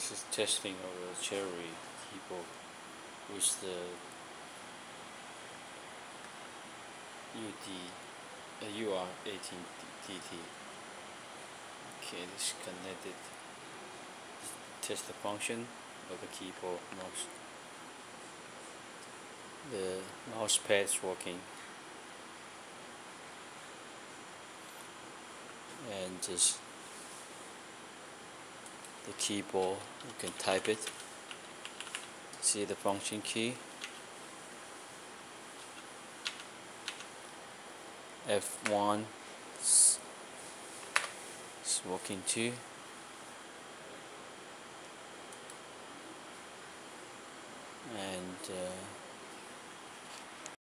This is testing of a cherry keyboard with the UR-18+DT. Okay, this is connected. Test the function of the keyboard mouse. The mouse pad is working, and just the keyboard, you can type it. See the function key. F1 is working too. And